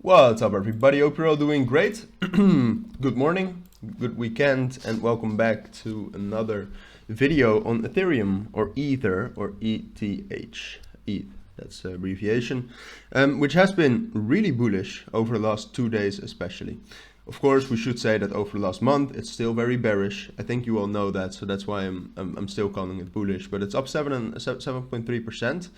What's up, everybody? Hope you're all doing great. Good morning, good weekend, and welcome back to another video on Ethereum, or Ether, or ETH. ETH, that's the abbreviation, which has been really bullish over the last 2 days especially. Of course, we should say that over the last month it's still very bearish. I think you all know that, so that's why I'm still calling it bullish. But it's up 7.3%.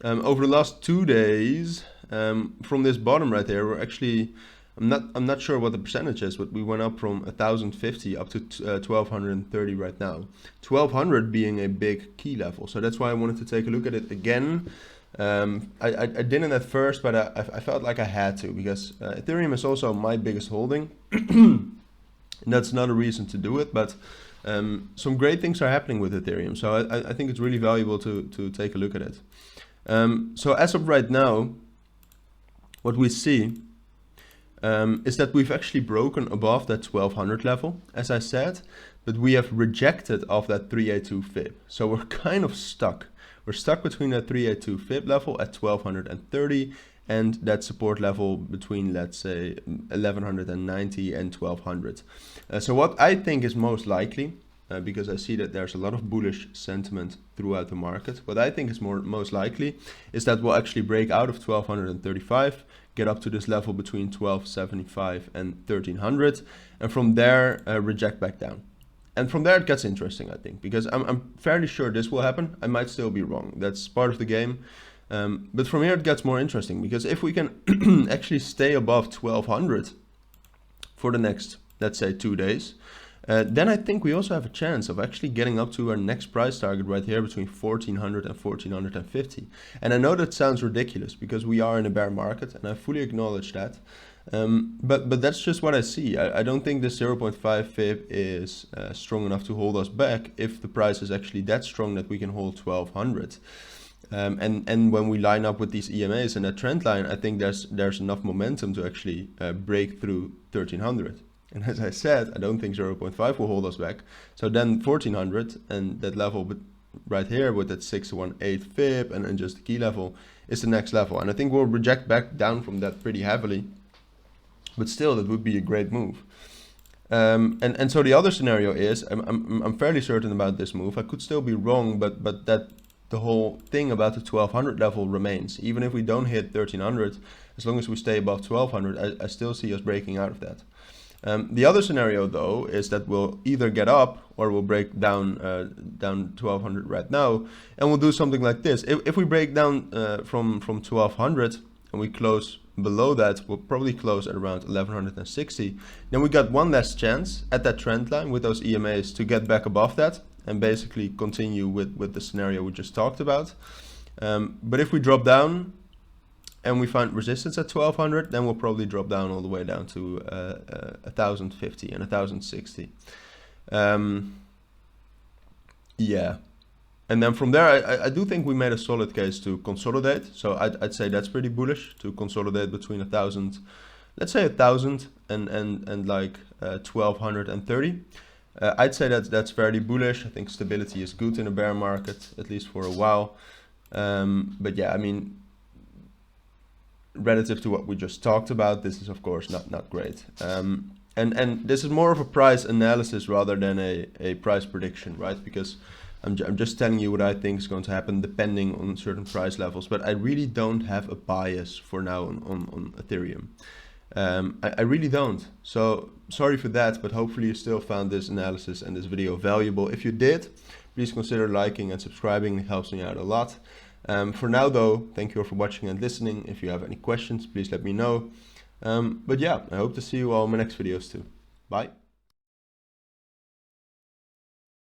Over the last 2 days, from this bottom right there, we're actually, I'm not sure what the percentage is, but we went up from 1,050 up to 1,230 right now. 1,200 being a big key level, so that's why I wanted to take a look at it again. I didn't at first, but I felt like I had to, because Ethereum is also my biggest holding. And that's not a reason to do it, but some great things are happening with Ethereum, so I think it's really valuable to take a look at it. So as of right now, what we see is that we've actually broken above that 1200 level, as I said, but we have rejected off that 382 fib. So we're kind of stuck. We're stuck between that 382 fib level at 1230 and that support level between, let's say, 1190 and 1200. So what I think is most likely, because I see that there's a lot of bullish sentiment throughout the market, what I think is most likely is that we'll actually break out of 1235, get up to this level between 1275 and 1300, and from there reject back down. And from there it gets interesting, I think, because I'm fairly sure this will happen. I might still be wrong. That's part of the game. But from here it gets more interesting, because if we can actually stay above 1200 for the next, let's say, 2 days, then I think we also have a chance of actually getting up to our next price target right here between 1400 and 1450. And I know that sounds ridiculous because we are in a bear market, and I fully acknowledge that. But that's just what I see. I don't think the 0.5 fib is strong enough to hold us back if the price is actually that strong that we can hold 1200. And when we line up with these EMAs and that trend line, I think there's enough momentum to actually break through 1300. And as I said, I don't think 0.5 will hold us back. So then 1400 and that level right here with that 618 fib and just the key level is the next level. And I think we'll reject back down from that pretty heavily. But still, that would be a great move. And so the other scenario is, I'm fairly certain about this move. I could still be wrong, but that the whole thing about the 1200 level remains. Even if we don't hit 1300, as long as we stay above 1200, I still see us breaking out of that. The other scenario, though, is that we'll either get up or we'll break down 1200 right now, and we'll do something like this. If we break down from 1200 and we close below that, we'll probably close at around 1160. Then we got one less chance at that trend line with those EMAs to get back above that and basically continue with the scenario we just talked about. But if we drop down and we find resistance at 1200, then we'll probably drop down all the way down to 1050 and 1060. Yeah. And then from there, I do think we made a solid case to consolidate. So I'd say that's pretty bullish, to consolidate between 1000, let's say 1000 and like 1230. I'd say that's fairly bullish. I think stability is good in a bear market, at least for a while. But yeah, I mean, relative to what we just talked about, this is of course not great. And this is more of a price analysis rather than a price prediction, right? Because I'm just telling you what I think is going to happen depending on certain price levels, but I really don't have a bias for now on Ethereum. I really don't. So sorry for that, but hopefully you still found this analysis and this video valuable. If you did, please consider liking and subscribing. It helps me out a lot. For now though, thank you all for watching and listening. If you have any questions, please let me know. But yeah, I hope to see you all in my next videos too. Bye.